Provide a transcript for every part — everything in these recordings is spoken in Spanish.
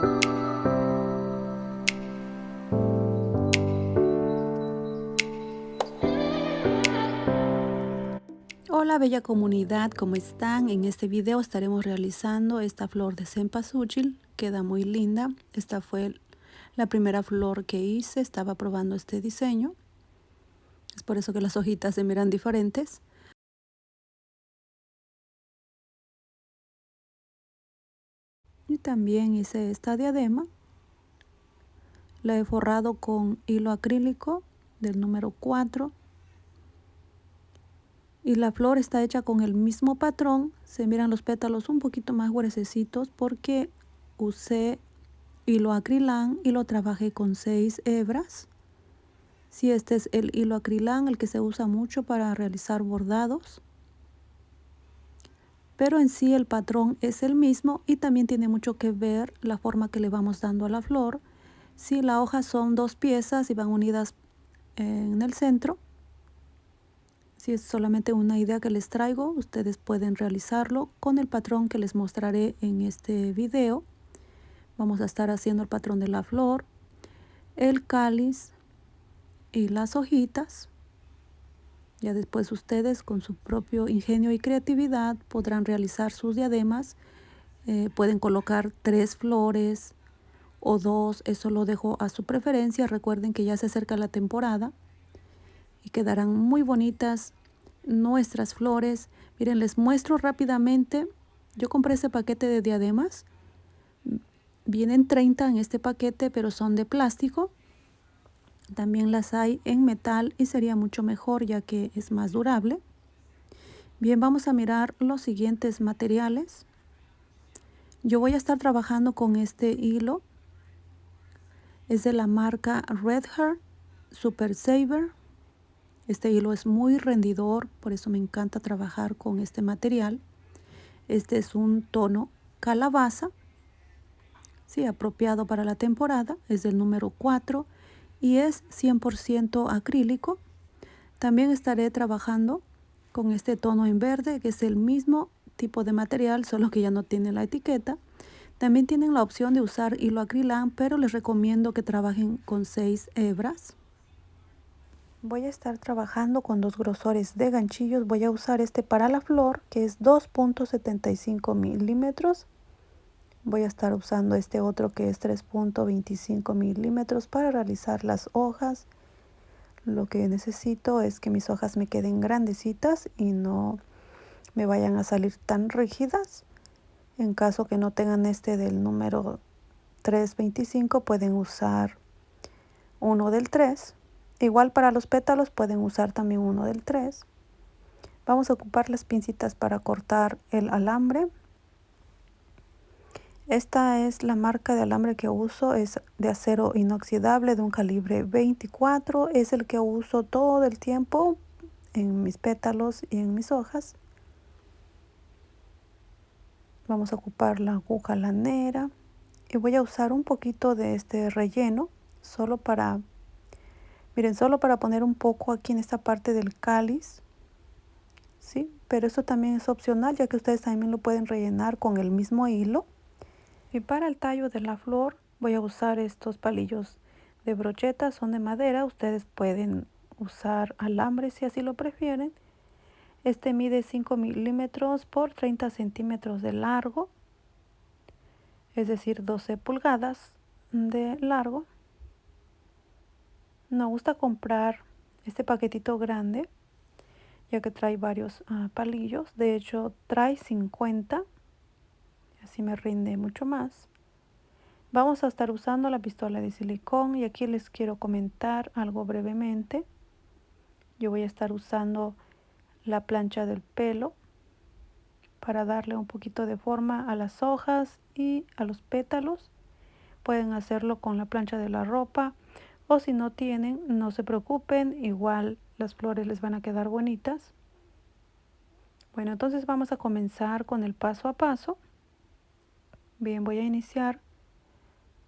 Hola bella comunidad, ¿cómo están? En este video estaremos realizando esta flor de cempasúchil, queda muy linda. Esta fue la primera flor que hice, estaba probando este diseño. Es por eso que las hojitas se miran diferentes. Y también hice esta diadema. La he forrado con hilo acrílico del número 4. Y la flor está hecha con el mismo patrón. Se miran los pétalos un poquito más gruesecitos porque usé hilo acrilán y lo trabajé con 6 hebras. Sí, este es el hilo acrilán, el que se usa mucho para realizar bordados. Pero en sí el patrón es el mismo y también tiene mucho que ver la forma que le vamos dando a la flor. Si la hoja son 2 piezas y van unidas en el centro. Si es solamente una idea que les traigo, ustedes pueden realizarlo con el patrón que les mostraré en este video. Vamos a estar haciendo el patrón de la flor, el cáliz y las hojitas. Ya después ustedes con su propio ingenio y creatividad podrán realizar sus diademas. Pueden colocar 3 flores o 2, eso lo dejo a su preferencia. Recuerden que ya se acerca la temporada y quedarán muy bonitas nuestras flores. Miren, les muestro rápidamente. Yo compré ese paquete de diademas. Vienen 30 en este paquete, pero son de plástico. También las hay en metal y sería mucho mejor ya que es más durable. Bien, vamos a mirar los siguientes materiales. Yo voy a estar trabajando con este hilo. Es de la marca Red Heart Super Saver. Este hilo es muy rendidor, por eso me encanta trabajar con este material. Este es un tono calabaza, sí, apropiado para la temporada. Es del número 4 y es 100% acrílico. También estaré trabajando con este tono en verde, que es el mismo tipo de material, solo que ya no tiene la etiqueta. También tienen la opción de usar hilo acrilán, pero les recomiendo que trabajen con 6 hebras. Voy a estar trabajando con 2 grosores de ganchillos. Voy a usar este para la flor, que es 2.75 milímetros. Voy a estar usando este otro que es 3.25 milímetros para realizar las hojas. Lo que necesito es que mis hojas me queden grandecitas y no me vayan a salir tan rígidas. En caso que no tengan este del número 3.25, pueden usar uno del 3. Igual para los pétalos pueden usar también uno del 3. Vamos a ocupar las pincitas para cortar el alambre. Esta es la marca de alambre que uso, es de acero inoxidable de un calibre 24. Es el que uso todo el tiempo en mis pétalos y en mis hojas. Vamos a ocupar la aguja lanera y voy a usar un poquito de este relleno solo para poner un poco aquí en esta parte del cáliz, ¿sí? Pero eso también es opcional, ya que ustedes también lo pueden rellenar con el mismo hilo. Y para el tallo de la flor voy a usar estos palillos de brocheta, son de madera. Ustedes pueden usar alambre si así lo prefieren. Este mide 5 milímetros por 30 centímetros de largo, es decir, 12 pulgadas de largo. Nos gusta comprar este paquetito grande, ya que trae varios palillos. De hecho, trae 50, así me rinde mucho más. Vamos a estar usando la pistola de silicón y aquí les quiero comentar algo brevemente. Yo voy a estar usando la plancha del pelo para darle un poquito de forma a las hojas y a los pétalos. Pueden hacerlo con la plancha de la ropa o si no tienen, no se preocupen, igual las flores les van a quedar bonitas. Bueno, entonces vamos a comenzar con el paso a paso. Bien, voy a iniciar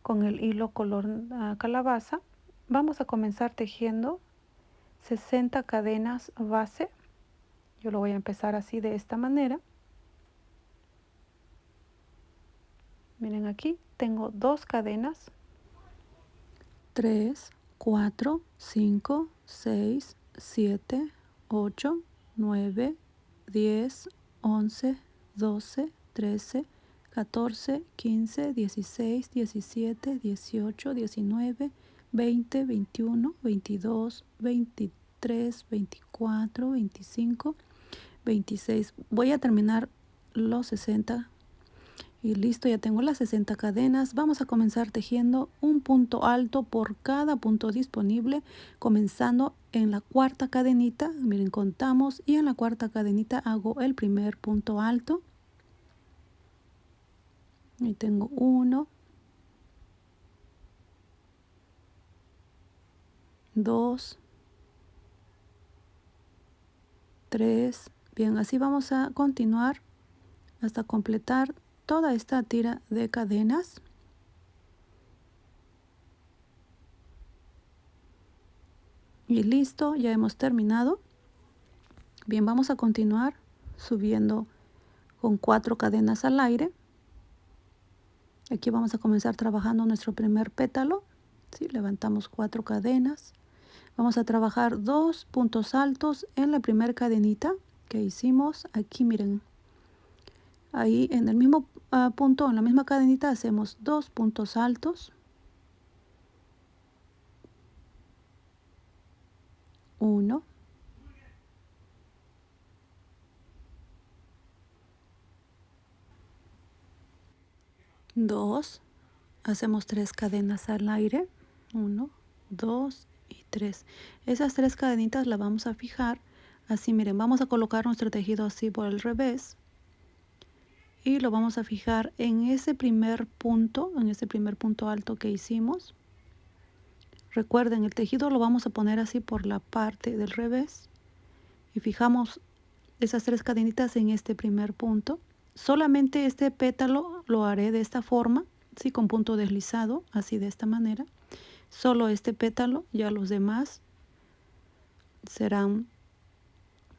con el hilo color calabaza. Vamos a comenzar tejiendo 60 cadenas base. Yo lo voy a empezar así de esta manera. Miren, aquí tengo 2 cadenas. 3, 4, 5, 6, 7, 8, 9, 10, 11, 12, 13, 14, 15, 16, 17, 18, 19, 20, 21, 22, 23, 24, 25, 26. Voy a terminar los 60 y listo, ya tengo las 60 cadenas. Vamos a comenzar tejiendo un punto alto por cada punto disponible, comenzando en la cuarta cadenita. Miren, contamos y en la cuarta cadenita hago el primer punto alto. Y tengo 1, 2, 3. Bien, así vamos a continuar hasta completar toda esta tira de cadenas. Y listo, ya hemos terminado. Bien, vamos a continuar subiendo con 4 cadenas al aire. Aquí vamos a comenzar trabajando nuestro primer pétalo. ¿Sí? Levantamos 4 cadenas. Vamos a trabajar 2 puntos altos en la primera cadenita que hicimos. Aquí miren, ahí en el mismo punto, en la misma cadenita, hacemos 2 puntos altos. 1, 2, hacemos 3 cadenas al aire. 1, 2 y 3. Esas 3 cadenitas las vamos a fijar. Así miren, vamos a colocar nuestro tejido así por el revés. Y lo vamos a fijar en ese primer punto alto que hicimos. Recuerden, el tejido lo vamos a poner así por la parte del revés. Y fijamos esas 3 cadenitas en este primer punto. Solamente este pétalo lo haré de esta forma, ¿sí? Con punto deslizado, así de esta manera. Solo este pétalo, ya los demás serán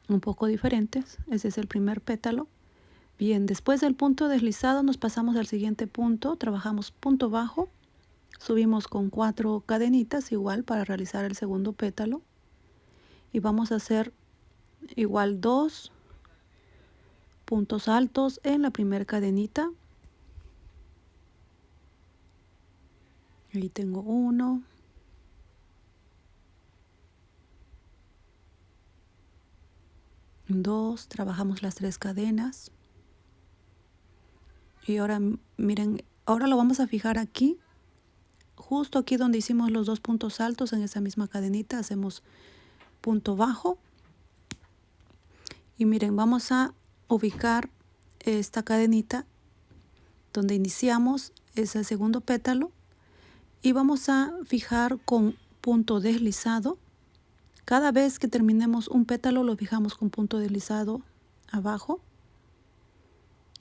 un poco diferentes. Ese es el primer pétalo. Bien, después del punto deslizado nos pasamos al siguiente punto, trabajamos punto bajo, subimos con 4 cadenitas igual para realizar el segundo pétalo y vamos a hacer igual 2 puntos altos en la primera cadenita. Ahí tengo 1, 2, trabajamos las 3 cadenas. Y ahora miren, ahora lo vamos a fijar aquí, justo aquí donde hicimos los 2 puntos altos, en esa misma cadenita hacemos punto bajo. Y miren, vamos a ubicar esta cadenita donde iniciamos ese segundo pétalo y vamos a fijar con punto deslizado. Cada vez que terminemos un pétalo lo fijamos con punto deslizado abajo.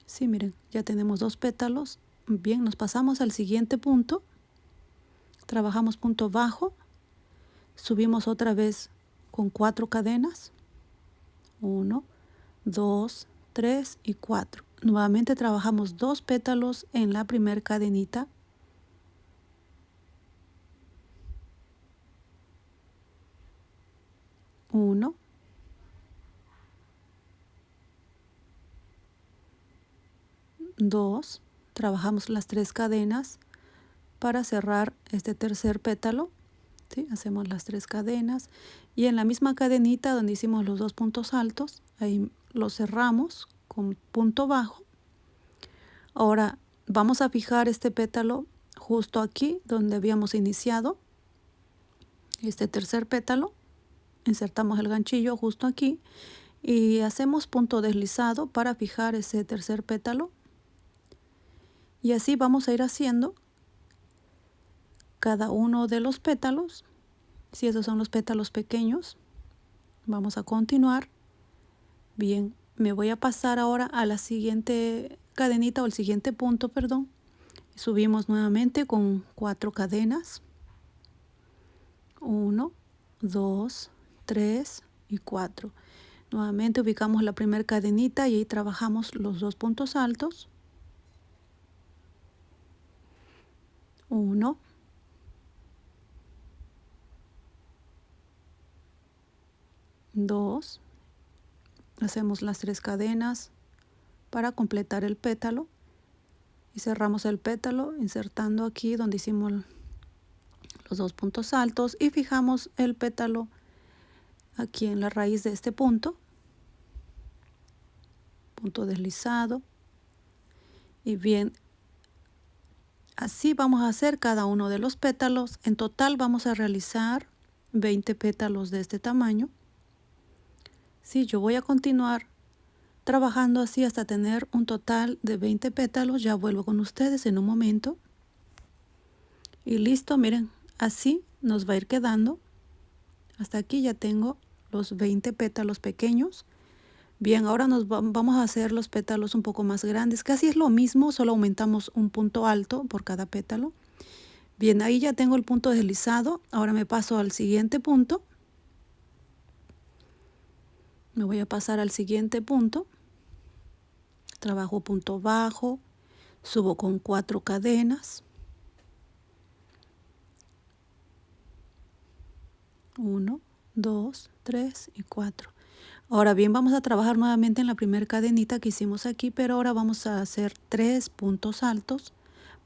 Sí, miren, ya tenemos 2 pétalos. Bien, nos pasamos al siguiente punto. Trabajamos punto bajo. Subimos otra vez con 4 cadenas. 1, 2, 3 y 4. Nuevamente trabajamos 2 pétalos en la primera cadenita. 1, 2, trabajamos las 3 cadenas para cerrar este tercer pétalo. ¿Sí? Hacemos las 3 cadenas y en la misma cadenita donde hicimos los 2 puntos altos, ahí lo cerramos con punto bajo. Ahora vamos a fijar este pétalo justo aquí donde habíamos iniciado este tercer pétalo. Insertamos el ganchillo justo aquí y hacemos punto deslizado para fijar ese tercer pétalo. Y así vamos a ir haciendo cada uno de los pétalos. Si esos son los pétalos pequeños, vamos a continuar. Bien, me voy a pasar ahora a la siguiente cadenita o el siguiente punto, perdón. Subimos nuevamente con 4 cadenas. 1, 2, 3 y 4. Nuevamente ubicamos la primera cadenita y ahí trabajamos los 2 puntos altos. 1, 2, hacemos las 3 cadenas para completar el pétalo y cerramos el pétalo insertando aquí donde hicimos los 2 puntos altos y fijamos el pétalo aquí en la raíz de este punto deslizado. Y bien, así vamos a hacer cada uno de los pétalos. En total vamos a realizar 20 pétalos de este tamaño. Sí, yo voy a continuar trabajando así hasta tener un total de 20 pétalos. Ya vuelvo con ustedes en un momento. Y listo, miren, así nos va a ir quedando. Hasta aquí ya tengo los 20 pétalos pequeños. Bien, ahora vamos a hacer los pétalos un poco más grandes. Casi es lo mismo, solo aumentamos un punto alto por cada pétalo. Bien, ahí ya tengo el punto deslizado. Ahora me paso al siguiente punto. Me voy a pasar al siguiente punto. Trabajo punto bajo. Subo con 4 cadenas. 1, 2, 3 y 4. Ahora bien, vamos a trabajar nuevamente en la primera cadenita que hicimos aquí, pero ahora vamos a hacer 3 puntos altos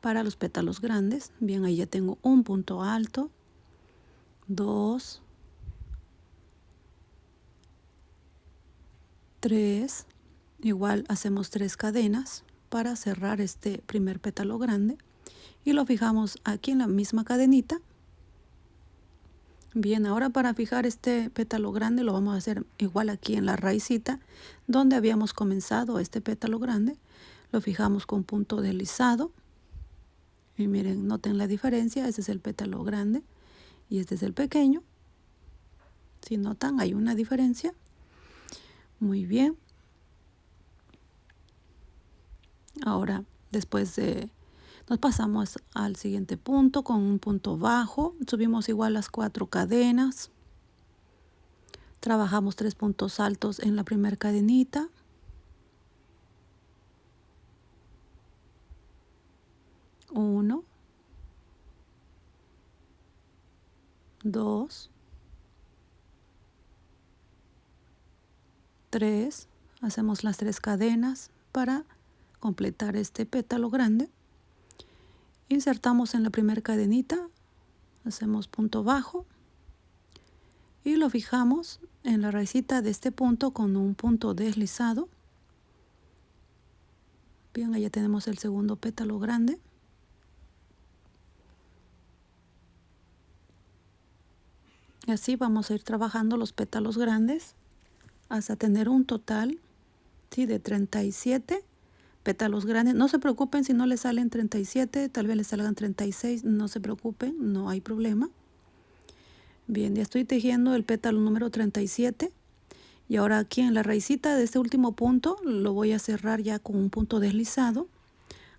para los pétalos grandes. Bien, ahí ya tengo un punto alto, 2, 3. Igual hacemos 3 cadenas para cerrar este primer pétalo grande y lo fijamos aquí en la misma cadenita. Bien, ahora para fijar este pétalo grande lo vamos a hacer igual aquí en la raicita donde habíamos comenzado este pétalo grande. Lo fijamos con punto deslizado y miren, noten la diferencia. Este es el pétalo grande y este es el pequeño. Si notan, hay una diferencia. Muy bien. Ahora, nos pasamos al siguiente punto con un punto bajo. Subimos igual las 4 cadenas. Trabajamos 3 puntos altos en la primera cadenita. 1, 2, 3. Hacemos las 3 cadenas para completar este pétalo grande. Insertamos en la primera cadenita, hacemos punto bajo y lo fijamos en la raicita de este punto con un punto deslizado. Bien, ahí ya tenemos el segundo pétalo grande. Y así vamos a ir trabajando los pétalos grandes hasta tener un total, ¿sí?, de 37 pétalos grandes. No se preocupen si no les salen 37, tal vez les salgan 36, no se preocupen, no hay problema. Bien, ya estoy tejiendo el pétalo número 37 y ahora aquí en la raicita de este último punto lo voy a cerrar ya con un punto deslizado.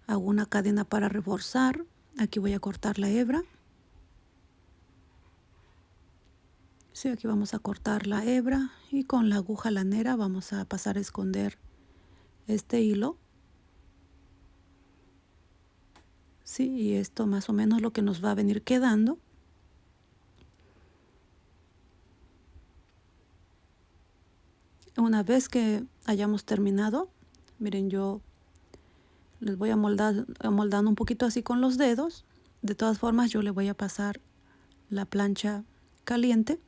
Hago una cadena para reforzar. Aquí voy a cortar la hebra. Sí, aquí vamos a cortar la hebra y con la aguja lanera vamos a pasar a esconder este hilo. Sí, y esto más o menos lo que nos va a venir quedando. Una vez que hayamos terminado, miren, yo les voy a moldando un poquito así con los dedos. De todas formas, yo le voy a pasar la plancha caliente.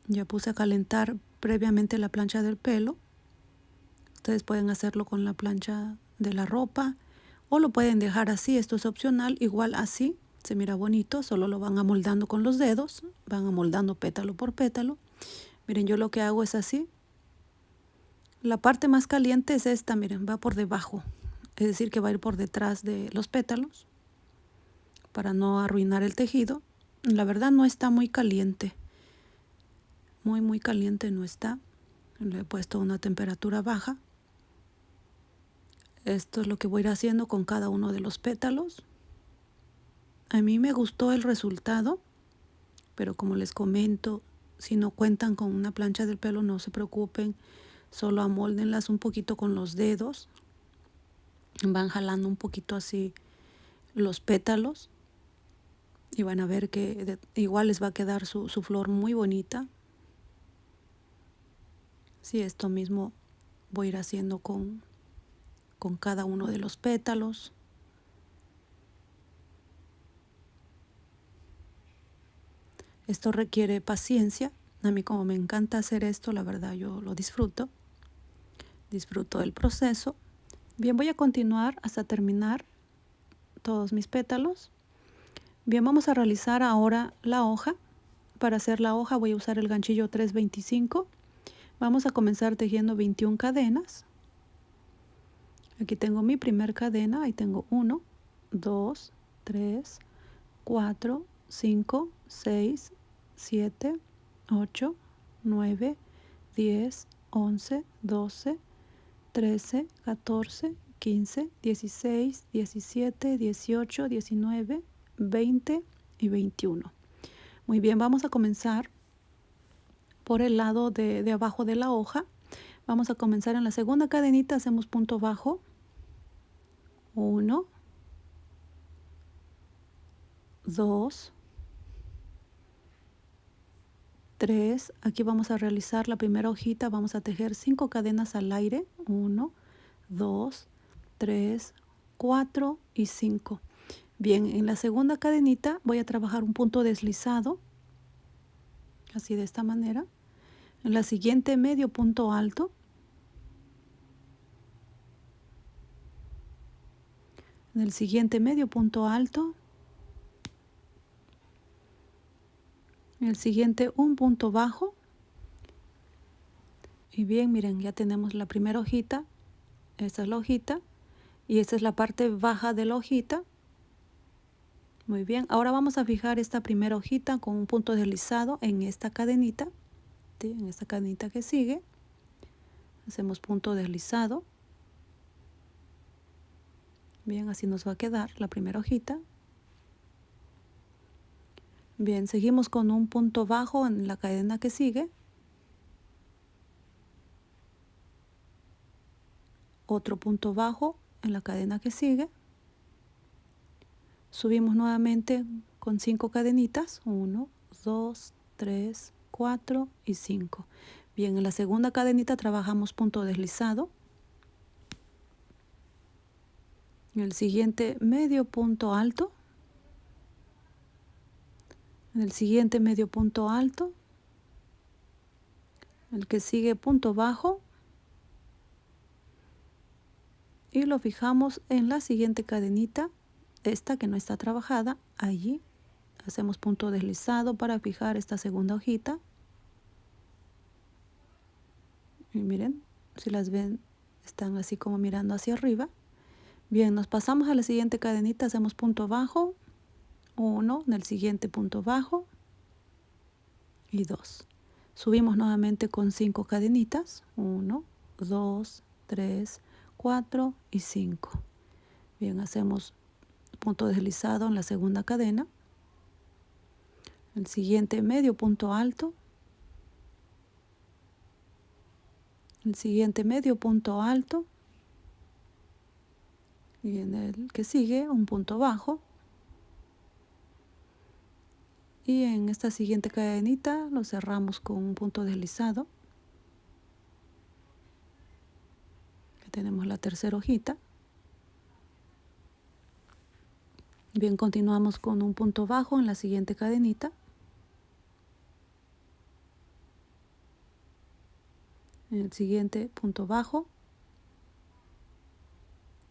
Ya puse a calentar previamente la plancha del pelo. Ustedes pueden hacerlo con la plancha de la ropa o lo pueden dejar así, esto es opcional. Igual así se mira bonito, solo lo van amoldando con los dedos, van amoldando pétalo por pétalo. Miren, yo lo que hago es así. La parte más caliente es esta, miren, va por debajo, es decir que va a ir por detrás de los pétalos para no arruinar el tejido. La verdad no está muy caliente, muy caliente no está. Le he puesto una temperatura baja. Esto es lo que voy a ir haciendo con cada uno de los pétalos. A mí me gustó el resultado, pero como les comento, si no cuentan con una plancha del pelo, no se preocupen, solo amóldenlas un poquito con los dedos. Van jalando un poquito así los pétalos y van a ver que igual les va a quedar su flor muy bonita. Sí, esto mismo voy a ir haciendo con cada uno de los pétalos. Esto requiere paciencia. A mí como me encanta hacer esto, la verdad yo lo disfruto. Disfruto del proceso. Bien, voy a continuar hasta terminar todos mis pétalos. Bien, vamos a realizar ahora la hoja. Para hacer la hoja voy a usar el ganchillo 325. Vamos a comenzar tejiendo 21 cadenas. Aquí tengo mi primer cadena, ahí tengo 1, 2, 3, 4, 5, 6, 7, 8, 9, 10, 11, 12, 13, 14, 15, 16, 17, 18, 19, 20 y 21. Muy bien, vamos a comenzar por el lado de abajo de la hoja. Vamos a comenzar en la segunda cadenita, hacemos punto bajo, 1, 2, 3, aquí vamos a realizar la primera hojita, vamos a tejer 5 cadenas al aire, 1, 2, 3, 4 y 5. Bien, en la segunda cadenita voy a trabajar un punto deslizado, así de esta manera. En la siguiente medio punto alto. En el siguiente medio punto alto. En el siguiente un punto bajo. Y bien, miren, ya tenemos la primera hojita. Esta es la hojita. Y esta es la parte baja de la hojita. Muy bien, ahora vamos a fijar esta primera hojita con un punto deslizado en esta cadenita. ¿Sí? En esta cadenita que sigue. Hacemos punto deslizado. Bien, así nos va a quedar la primera hojita. Bien, seguimos con un punto bajo en la cadena que sigue. Otro punto bajo en la cadena que sigue. Subimos nuevamente con 5 cadenitas. 1, 2, 3, 4 y 5. Bien, en la segunda cadenita trabajamos punto deslizado. En el siguiente medio punto alto. En el siguiente medio punto alto. El que sigue punto bajo. Y lo fijamos en la siguiente cadenita, esta que no está trabajada, allí hacemos punto deslizado para fijar esta segunda hojita. Y miren, si las ven, están así como mirando hacia arriba. Bien, nos pasamos a la siguiente cadenita, hacemos punto bajo, 1, en el siguiente punto bajo y 2. Subimos nuevamente con 5 cadenitas, 1, 2, 3, 4 y 5. Bien, hacemos punto deslizado en la segunda cadena. El siguiente medio punto alto. El siguiente medio punto alto. Y en el que sigue un punto bajo. Y en esta siguiente cadenita lo cerramos con un punto deslizado. Aquí tenemos la tercera hojita. Bien, continuamos con un punto bajo en la siguiente cadenita. En el siguiente punto bajo.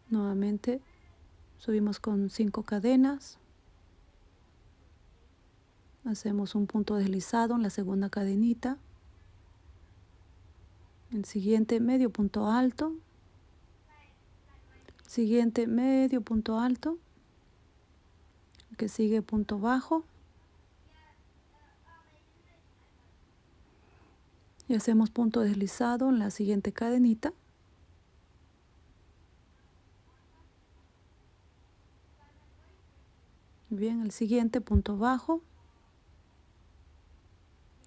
Nuevamente subimos con 5 cadenas. Hacemos un punto deslizado en la segunda cadenita. El siguiente medio punto alto. Siguiente medio punto alto. Que sigue punto bajo. Y hacemos punto deslizado en la siguiente cadenita. Bien, el siguiente punto bajo.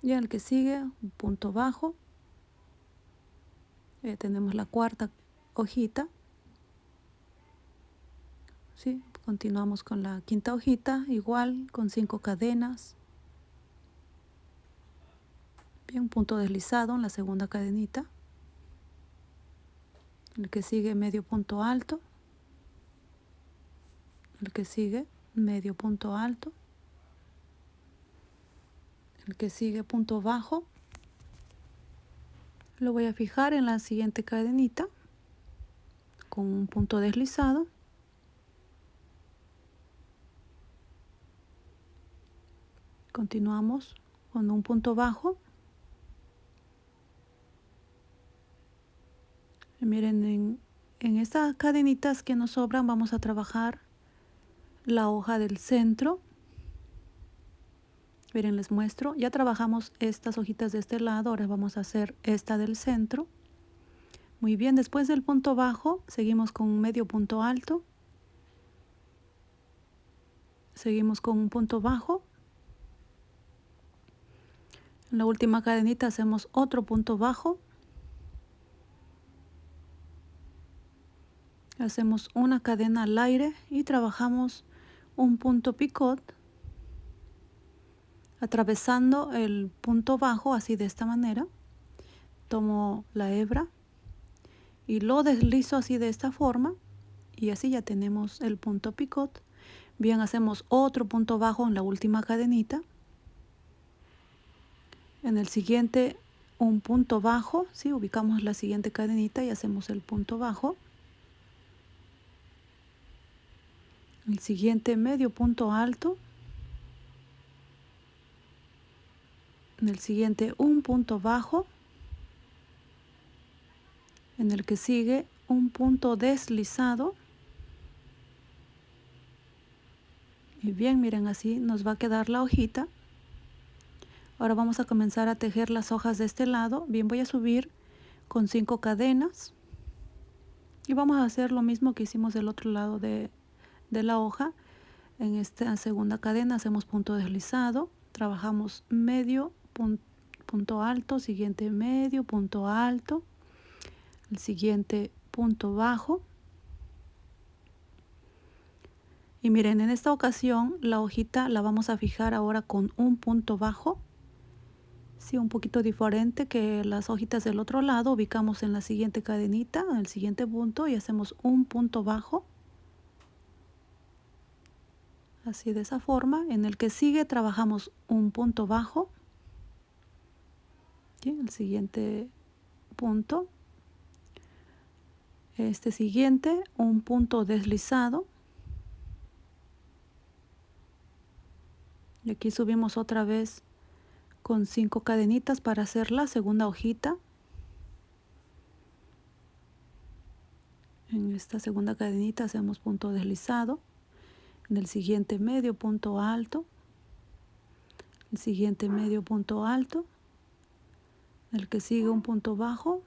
Y el que sigue un punto bajo. Tenemos la cuarta hojita. ¿sí? Continuamos con la quinta hojita, igual con 5 cadenas. Bien, un punto deslizado en la segunda cadenita. El que sigue medio punto alto. El que sigue medio punto alto. El que sigue punto bajo. Lo voy a fijar en la siguiente cadenita con un punto deslizado. Continuamos con un punto bajo. Y miren, en estas cadenitas que nos sobran vamos a trabajar la hoja del centro. Miren, les muestro. Ya trabajamos estas hojitas de este lado, ahora vamos a hacer esta del centro. Muy bien, después del punto bajo seguimos con un medio punto alto. Seguimos con un punto bajo. En la última cadenita hacemos otro punto bajo. Hacemos una cadena al aire y trabajamos un punto picot atravesando el punto bajo, así de esta manera. Tomo la hebra y lo deslizo así de esta forma y así ya tenemos el punto picot. Bien, hacemos otro punto bajo en la última cadenita. En el siguiente un punto bajo, ¿sí? Ubicamos la siguiente cadenita y hacemos el punto bajo. El siguiente medio punto alto. En el siguiente un punto bajo. En el que sigue un punto deslizado. Y bien, miren, así nos va a quedar la hojita. Ahora vamos a comenzar a tejer las hojas de este lado. Bien, voy a subir con 5 cadenas. Y vamos a hacer lo mismo que hicimos del otro lado de la hoja. En esta segunda cadena hacemos punto deslizado. Trabajamos medio punto alto, siguiente medio punto alto. El siguiente punto bajo. Y miren, en esta ocasión la hojita la vamos a fijar ahora con un punto bajo. Sí, un poquito diferente que las hojitas del otro lado. Ubicamos en la siguiente cadenita, en el siguiente punto y hacemos un punto bajo. Así de esa forma. En el que sigue trabajamos un punto bajo. ¿Sí? El siguiente punto. Este siguiente, un punto deslizado. Y aquí subimos otra vez con 5 cadenitas para hacer la segunda hojita. En esta segunda cadenita hacemos punto deslizado. En el siguiente medio punto alto. El siguiente medio punto alto. El que sigue un punto bajo.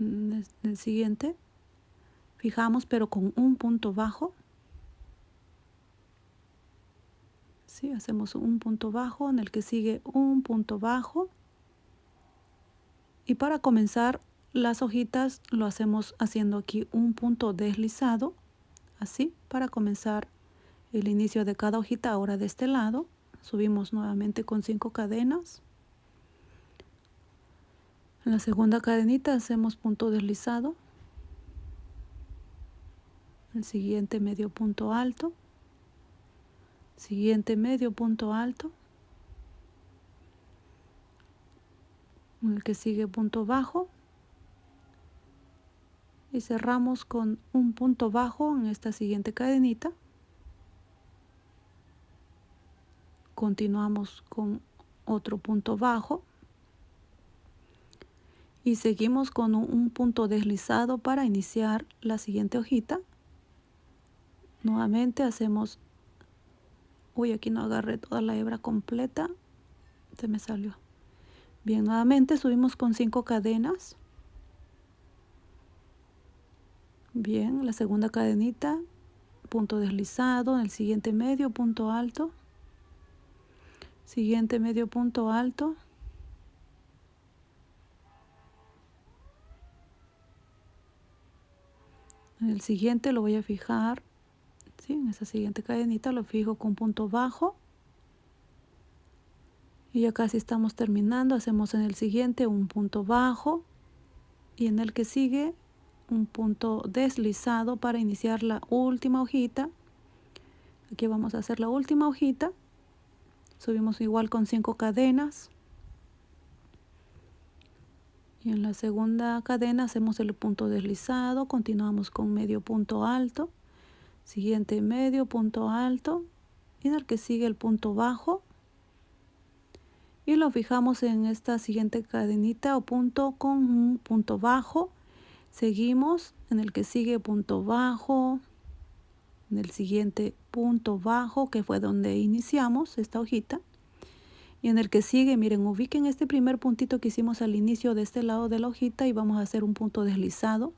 En el siguiente fijamos pero con un punto bajo. ¿Sí? Hacemos un punto bajo, en el que sigue un punto bajo. Y para comenzar las hojitas lo hacemos haciendo aquí un punto deslizado. Así, para comenzar el inicio de cada hojita. Ahora de este lado subimos nuevamente con 5 cadenas. En la segunda cadenita hacemos punto deslizado. El siguiente medio punto alto. Siguiente medio punto alto. En el que sigue punto bajo. Y cerramos con un punto bajo en esta siguiente cadenita. Continuamos con otro punto bajo. Y seguimos con un punto deslizado para iniciar la siguiente hojita. Nuevamente hacemos... Uy, aquí no agarré toda la hebra completa. Se me salió. Bien, nuevamente subimos con 5 cadenas. Bien, la segunda cadenita, punto deslizado, en el siguiente medio punto alto. Siguiente medio punto alto. En el siguiente lo voy a fijar, ¿sí? En esa siguiente cadenita lo fijo con punto bajo. Y ya casi estamos terminando. Hacemos en el siguiente un punto bajo y en el que sigue un punto deslizado para iniciar la última hojita. Aquí vamos a hacer la última hojita. Subimos igual con 5 cadenas. Y en la segunda cadena hacemos el punto deslizado, continuamos con medio punto alto, siguiente medio punto alto y en el que sigue el punto bajo y lo fijamos en esta siguiente cadenita o punto con un punto bajo. Seguimos en el que sigue punto bajo, en el siguiente punto bajo que fue donde iniciamos esta hojita. Y en el que sigue, miren, ubiquen este primer puntito que hicimos al inicio de este lado de la hojita y vamos a hacer un punto deslizado.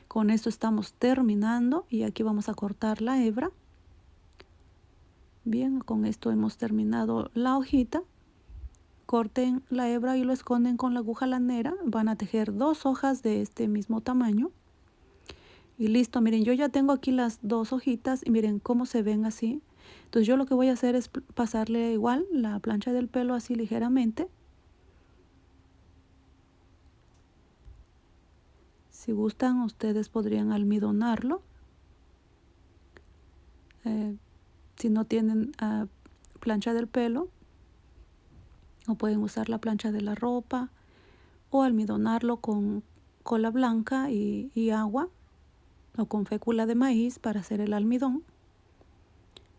Con esto estamos terminando y aquí vamos a cortar la hebra. Bien, con esto hemos terminado la hojita. Corten la hebra y lo esconden con la aguja lanera. Van a tejer 2 hojas de este mismo tamaño. Y listo, miren, yo ya tengo aquí las 2 hojitas y miren cómo se ven así. Entonces yo lo que voy a hacer es pasarle igual la plancha del pelo así ligeramente. Si gustan, ustedes podrían almidonarlo. Si no tienen plancha del pelo, o pueden usar la plancha de la ropa o almidonarlo con cola blanca y agua o con fécula de maíz para hacer el almidón.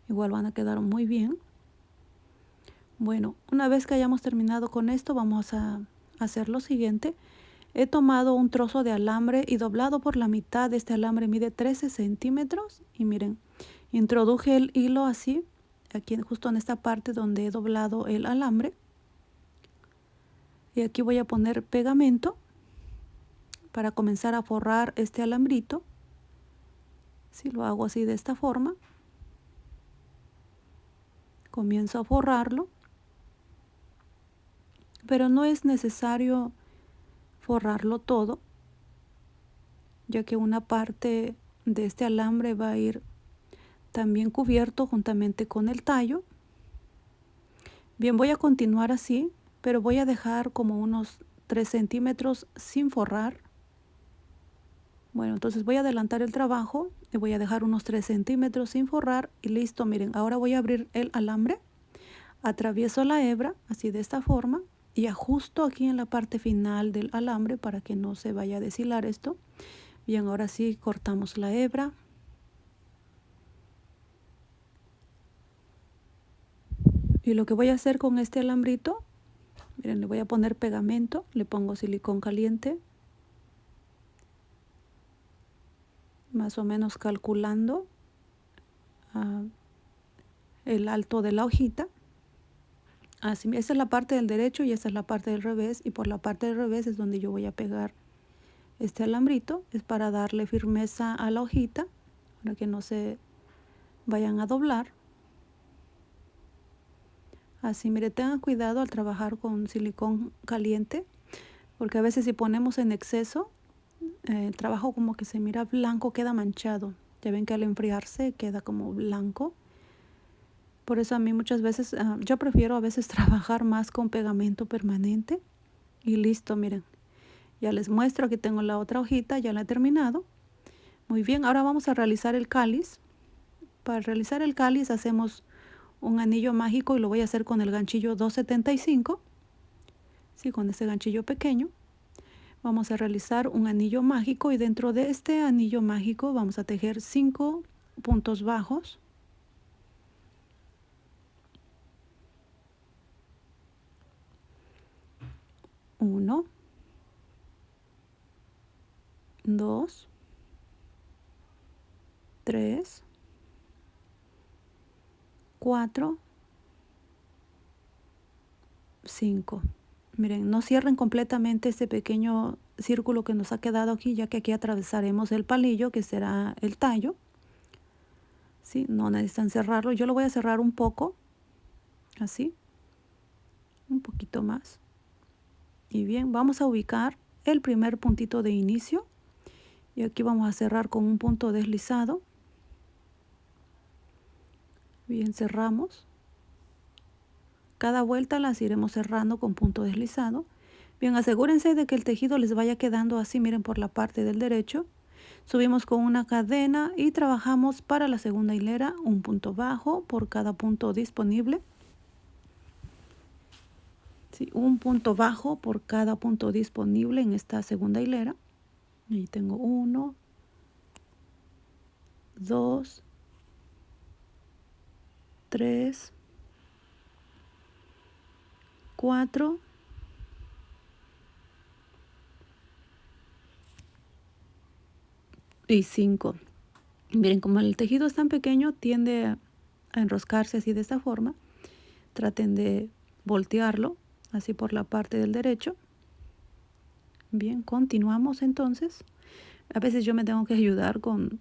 Igual van a quedar muy bien. Bueno, una vez que hayamos terminado con esto, vamos a hacer lo siguiente. He tomado un trozo de alambre y doblado por la mitad. Este alambre mide 13 centímetros y miren, introduje el hilo así, aquí justo en esta parte donde he doblado el alambre. Y aquí voy a poner pegamento para comenzar a forrar este alambrito. Si lo hago así de esta forma, comienzo a forrarlo, pero no es necesario forrarlo todo, ya que una parte de este alambre va a ir también cubierto juntamente con el tallo. Bien, voy a continuar así, pero voy a dejar como unos 3 centímetros sin forrar. Bueno, entonces voy a adelantar el trabajo y voy a dejar unos 3 centímetros sin forrar y listo. Miren, ahora voy a abrir el alambre, atravieso la hebra así de esta forma y ajusto aquí en la parte final del alambre para que no se vaya a deshilar esto. Bien, ahora sí cortamos la hebra. Y lo que voy a hacer con este alambrito, miren, le voy a poner pegamento, le pongo silicón caliente, más o menos calculando el alto de la hojita. Así, esa es la parte del derecho y esa es la parte del revés, y por la parte del revés es donde yo voy a pegar este alambrito. Es para darle firmeza a la hojita, para que no se vayan a doblar. Así, mire, tengan cuidado al trabajar con silicón caliente, porque a veces si ponemos en exceso, el trabajo como que se mira blanco, queda manchado. Ya ven que al enfriarse queda como blanco. Por eso a mí muchas veces, yo prefiero a veces trabajar más con pegamento permanente. Y listo, miren. Ya les muestro, aquí tengo la otra hojita, ya la he terminado. Muy bien, ahora vamos a realizar el cáliz. Para realizar el cáliz hacemos un anillo mágico y lo voy a hacer con el ganchillo 275. Sí, con ese ganchillo pequeño. Vamos a realizar un anillo mágico y dentro de este anillo mágico vamos a tejer 5 puntos bajos. Uno, 2, 3, 4, 5. Miren, no cierren completamente este pequeño círculo que nos ha quedado aquí, ya que aquí atravesaremos el palillo, que será el tallo. ¿Sí? No necesitan cerrarlo. Yo lo voy a cerrar un poco, así, un poquito más. Y bien, vamos a ubicar el primer puntito de inicio Y aquí vamos a cerrar con un punto deslizado. Bien, cerramos. Cada vuelta las iremos cerrando con punto deslizado. Bien, asegúrense de que el tejido les vaya quedando así, miren, por la parte del derecho. Subimos con una cadena y trabajamos para la segunda hilera un punto bajo por cada punto disponible. Sí, un punto bajo por cada punto disponible en esta segunda hilera. Ahí tengo 1, 2, 3, 4 y 5. Miren, como el tejido es tan pequeño, tiende a enroscarse así de esta forma. Traten de voltearlo así por la parte del derecho. Bien, continuamos entonces. A veces yo me tengo que ayudar con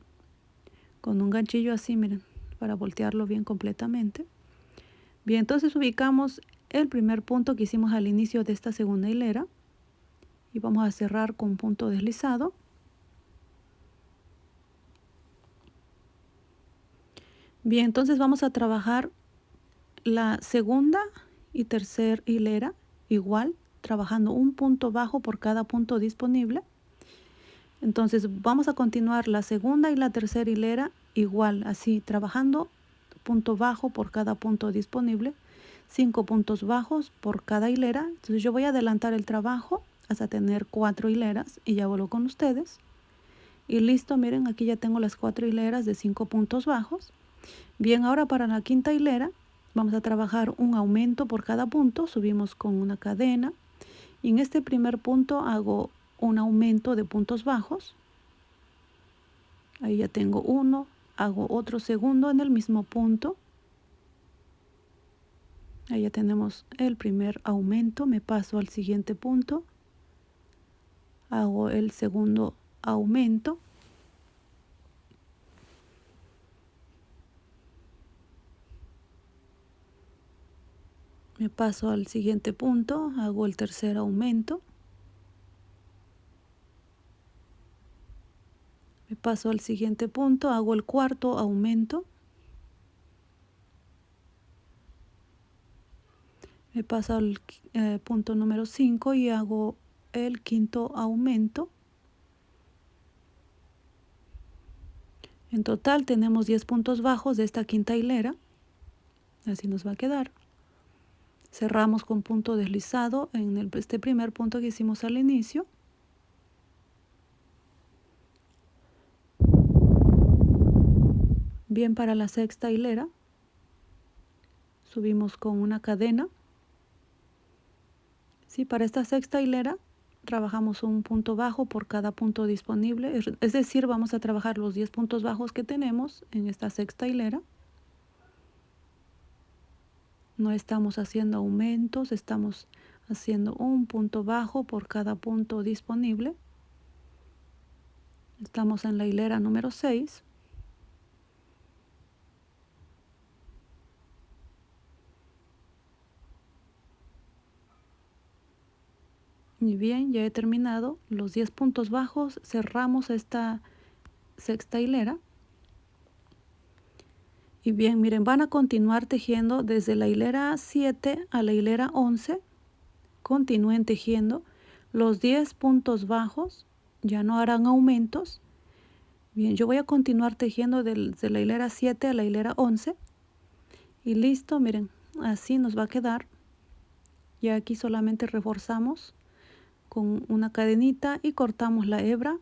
un ganchillo así, miren, para voltearlo bien completamente. Bien, entonces ubicamos el primer punto que hicimos al inicio de esta segunda hilera y vamos a cerrar con punto deslizado. Bien, entonces vamos a trabajar la segunda y tercera hilera igual, trabajando un punto bajo por cada punto disponible. Entonces vamos a continuar la segunda y la tercera hilera igual, así trabajando punto bajo por cada punto disponible, 5 puntos bajos por cada hilera. Entonces yo voy a adelantar el trabajo hasta tener 4 hileras y ya vuelvo con ustedes. Y listo, miren, aquí ya tengo las 4 hileras de 5 puntos bajos. Bien, ahora para la quinta hilera vamos a trabajar un aumento por cada punto. Subimos con una cadena y en este primer punto hago un aumento de puntos bajos. Ahí ya tengo uno, hago otro segundo en el mismo punto. Ahí ya tenemos el primer aumento, me paso al siguiente punto, hago el segundo aumento. Me paso al siguiente punto, hago el tercer aumento. Me paso al siguiente punto, hago el cuarto aumento. Me paso al punto número 5 y hago el quinto aumento. En total tenemos 10 puntos bajos de esta quinta hilera. Así nos va a quedar. Cerramos con punto deslizado en este primer punto que hicimos al inicio. Bien, para la sexta hilera subimos con una cadena. Sí, para esta sexta hilera trabajamos un punto bajo por cada punto disponible, es decir, vamos a trabajar los 10 puntos bajos que tenemos en esta sexta hilera. No estamos haciendo aumentos, estamos haciendo un punto bajo por cada punto disponible. Estamos en la hilera número 6. Y bien, ya he terminado los 10 puntos bajos, cerramos esta sexta hilera. Y bien, miren, van a continuar tejiendo desde la hilera 7 a la hilera 11. Continúen tejiendo los 10 puntos bajos, ya no harán aumentos. Bien, yo voy a continuar tejiendo desde la hilera 7 a la hilera 11. Y listo, miren, así nos va a quedar. Y aquí solamente reforzamos con una cadenita y cortamos la hebra.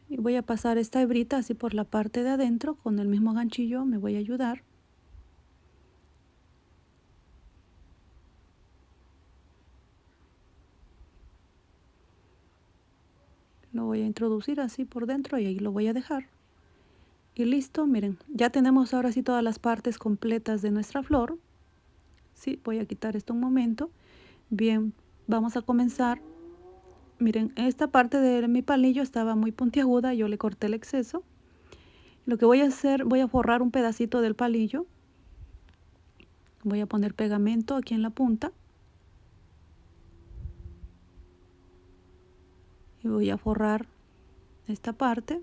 Y voy a pasar esta hebrita así por la parte de adentro con el mismo ganchillo, me voy a ayudar. Lo voy a introducir así por dentro y ahí lo voy a dejar. Y listo, miren, ya tenemos ahora sí todas las partes completas de nuestra flor. Sí, voy a quitar esto un momento. Bien, vamos a comenzar. Miren, esta parte de mi palillo estaba muy puntiaguda, yo le corté el exceso. Lo que voy a hacer, voy a forrar un pedacito del palillo. Voy a poner pegamento aquí en la punta. y voy a forrar esta parte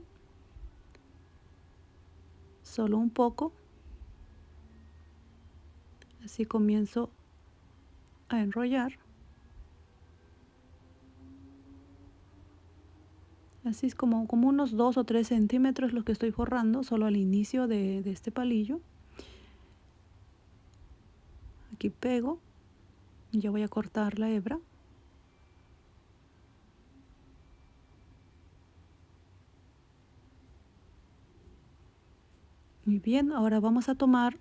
solo un poco. Así comienzo a enrollar. Así es como unos 2 o 3 centímetros lo que estoy forrando solo al inicio de este palillo. Aquí pego y ya voy a cortar la hebra. Muy bien, ahora vamos a tomar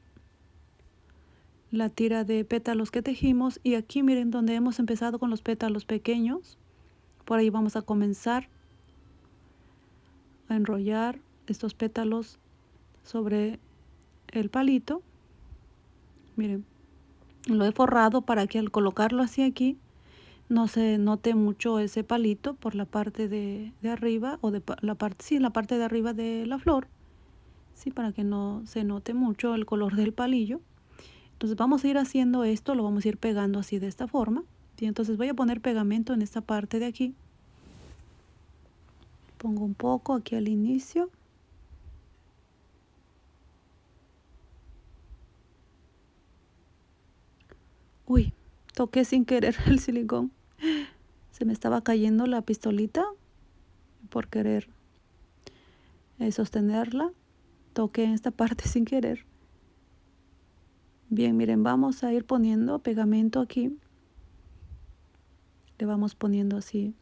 la tira de pétalos que tejimos y aquí miren donde hemos empezado con los pétalos pequeños. Por ahí vamos a comenzar a enrollar estos pétalos sobre el palito. Miren, lo he forrado para que al colocarlo así aquí no se note mucho ese palito por la parte de arriba o de la parte, sí, la parte de arriba de la flor, sí, para que no se note mucho el color del palillo. Entonces vamos a ir haciendo esto, lo vamos a ir pegando así de esta forma. Y entonces voy a poner pegamento en esta parte de aquí. Pongo un poco aquí al inicio. Uy, toqué sin querer el silicón. Se me estaba cayendo la pistolita por querer sostenerla. Toqué en esta parte sin querer. Bien, miren, vamos a ir poniendo pegamento aquí. Le vamos poniendo así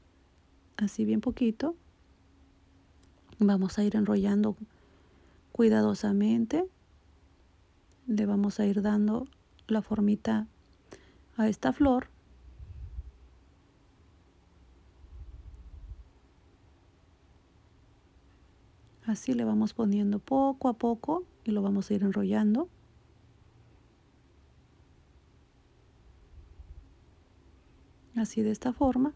bien poquito. Vamos a ir enrollando cuidadosamente. Le vamos a ir dando la formita a esta flor. Así le vamos poniendo poco a poco y lo vamos a ir enrollando. Así de esta forma.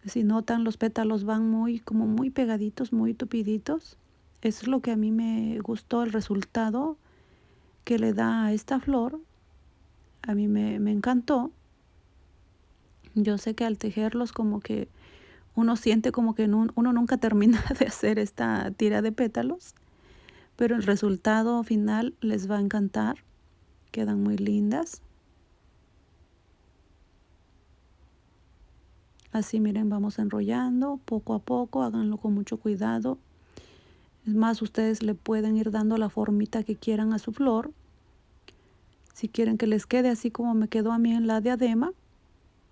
Si notan, los pétalos van como muy pegaditos, muy tupiditos. Eso es lo que a mí me gustó, el resultado que le da a esta flor. A mí me encantó. Yo sé que al tejerlos como que uno siente como que uno nunca termina de hacer esta tira de pétalos, pero el resultado final les va a encantar. Quedan muy lindas. Así miren, vamos enrollando poco a poco, háganlo con mucho cuidado. Es más, ustedes le pueden ir dando la formita que quieran a su flor. Si quieren que les quede así como me quedó a mí en la diadema,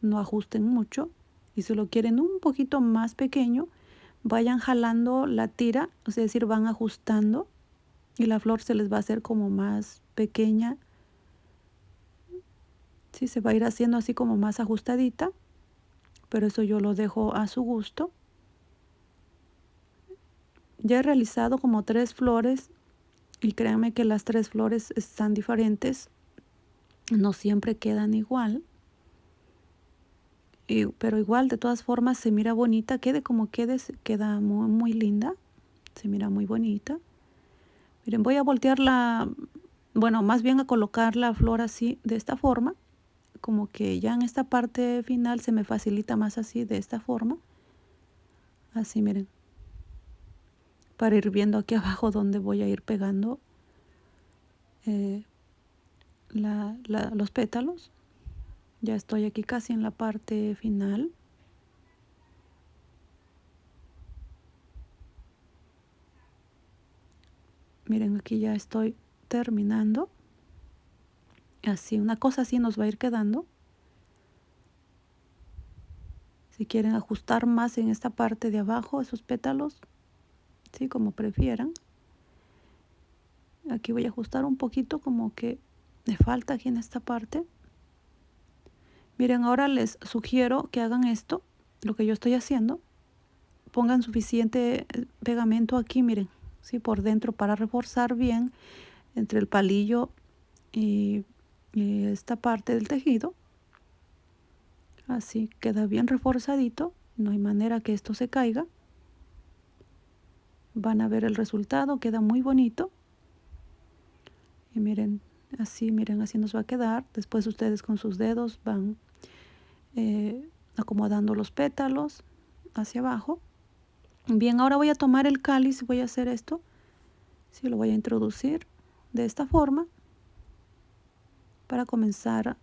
no ajusten mucho. Y si lo quieren un poquito más pequeño, vayan jalando la tira, es decir, van ajustando y la flor se les va a hacer como más pequeña. Sí, se va a ir haciendo así como más ajustadita, pero eso yo lo dejo a su gusto. Ya he realizado como 3 flores y créanme que las 3 flores están diferentes, no siempre quedan igual. Pero igual de todas formas se mira bonita, quede como quede, queda muy, muy linda, se mira muy bonita. Miren, voy a voltearla, bueno, más bien a colocar la flor así, de esta forma, como que ya en esta parte final se me facilita más así, de esta forma. Así, miren, para ir viendo aquí abajo donde voy a ir pegando los pétalos. Ya estoy aquí casi en la parte final. Miren, aquí ya estoy terminando. Así, una cosa así nos va a ir quedando. Si quieren ajustar más en esta parte de abajo, esos pétalos, sí, como prefieran. Aquí voy a ajustar un poquito, como que me falta aquí en esta parte. Miren, ahora les sugiero que hagan esto, lo que yo estoy haciendo. Pongan suficiente pegamento aquí, miren, sí, por dentro para reforzar bien entre el palillo y esta parte del tejido. Así queda bien reforzadito, no hay manera que esto se caiga. Van a ver el resultado, queda muy bonito. Y miren, Así, miren, así nos va a quedar. Después ustedes con sus dedos van acomodando los pétalos hacia abajo. Bien, ahora voy a tomar el cáliz, voy a hacer esto. Sí, lo voy a introducir de esta forma para comenzar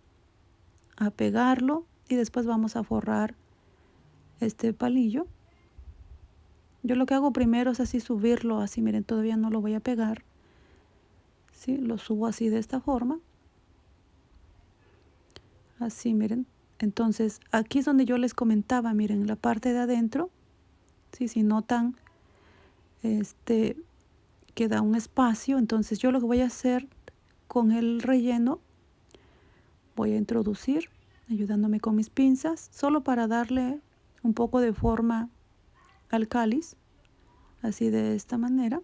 a pegarlo y después vamos a forrar este palillo. Yo lo que hago primero es así subirlo, así miren, todavía no lo voy a pegar. Sí, lo subo así de esta forma. Así miren. Entonces aquí es donde yo les comentaba, miren, la parte de adentro, sí, si notan, queda un espacio. Entonces yo lo que voy a hacer con el relleno, voy a introducir, ayudándome con mis pinzas, solo para darle un poco de forma al cáliz, así de esta manera.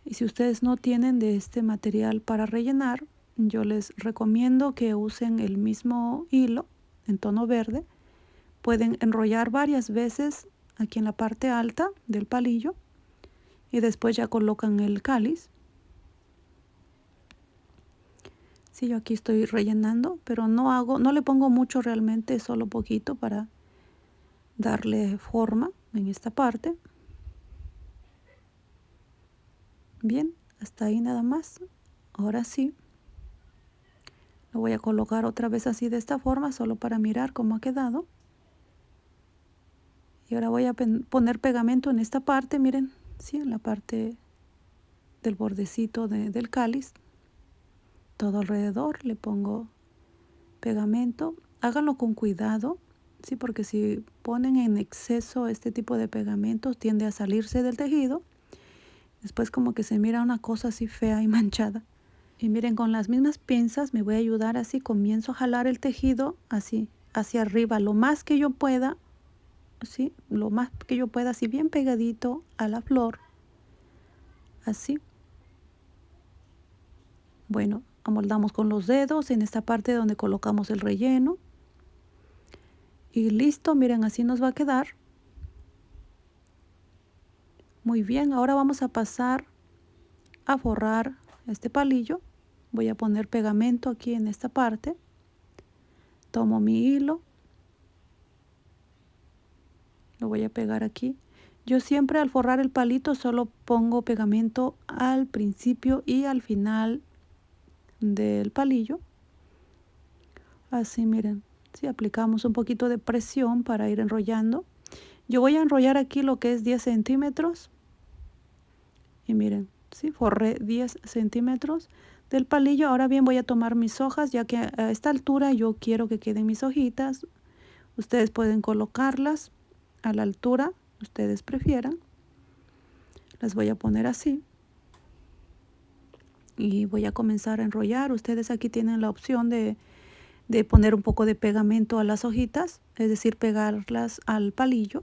Y si ustedes no tienen de este material para rellenar, yo les recomiendo que usen el mismo hilo en tono verde. Pueden enrollar varias veces aquí en la parte alta del palillo y después ya colocan el cáliz. Sí, yo aquí estoy rellenando, pero no le pongo mucho realmente, solo poquito para darle forma en esta parte. Bien, hasta ahí nada más. Ahora sí, lo voy a colocar otra vez así de esta forma, solo para mirar cómo ha quedado. Y ahora voy a poner pegamento en esta parte, miren, sí, en la parte del bordecito del cáliz. Todo alrededor le pongo pegamento. Háganlo con cuidado, sí, porque si ponen en exceso este tipo de pegamento tiende a salirse del tejido. Después como que se mira una cosa así fea y manchada. Y miren, con las mismas pinzas me voy a ayudar así, comienzo a jalar el tejido así hacia arriba lo más que yo pueda, sí, lo más que yo pueda, así bien pegadito a la flor, así. Bueno, amoldamos con los dedos en esta parte donde colocamos el relleno. Y listo, miren, así nos va a quedar. Muy bien, ahora vamos a pasar a forrar este palillo. Voy a poner pegamento aquí en esta parte. Tomo mi hilo. Lo voy a pegar aquí. Yo siempre al forrar el palito solo pongo pegamento al principio y al final del palillo. Así miren, si aplicamos un poquito de presión para ir enrollando. Yo voy a enrollar aquí lo que es 10 centímetros. Y miren, sí, forré 10 centímetros del palillo. Ahora bien, voy a tomar mis hojas, ya que a esta altura yo quiero que queden mis hojitas. Ustedes pueden colocarlas a la altura que ustedes prefieran. Las voy a poner así. Y voy a comenzar a enrollar. Ustedes aquí tienen la opción de poner un poco de pegamento a las hojitas, es decir, pegarlas al palillo.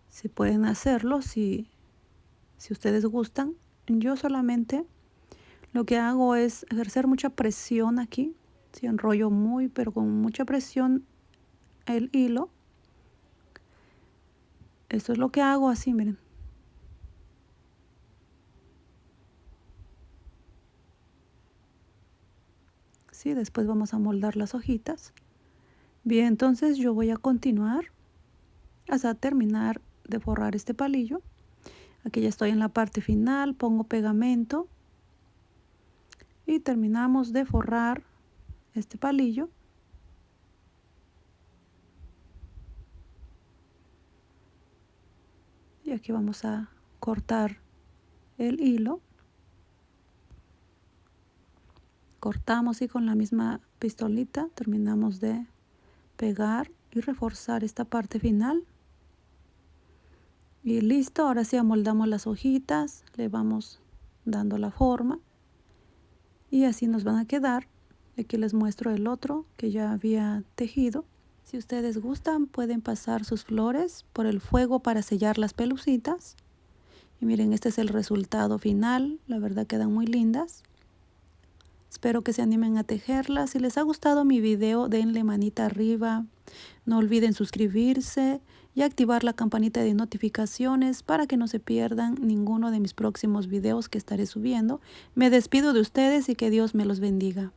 Si pueden hacerlo, si ustedes gustan. Yo solamente lo que hago es ejercer mucha presión aquí. Si enrollo pero con mucha presión el hilo. Esto es lo que hago así, miren. Sí, después vamos a moldar las hojitas. Bien, entonces yo voy a continuar hasta terminar de forrar este palillo. Aquí ya estoy en la parte final, pongo pegamento y terminamos de forrar este palillo. Y aquí vamos a cortar el hilo. Cortamos y con la misma pistolita terminamos de pegar y reforzar esta parte final. Y listo, ahora sí amoldamos las hojitas, le vamos dando la forma y así nos van a quedar. Aquí les muestro el otro que ya había tejido. Si ustedes gustan, pueden pasar sus flores por el fuego para sellar las pelucitas. Y miren, este es el resultado final. La verdad quedan muy lindas. Espero espero que se animen a tejerla. Si les ha gustado mi video, denle manita arriba. No olviden suscribirse y activar la campanita de notificaciones para que no se pierdan ninguno de mis próximos videos que estaré subiendo. Me despido de ustedes y que Dios me los bendiga.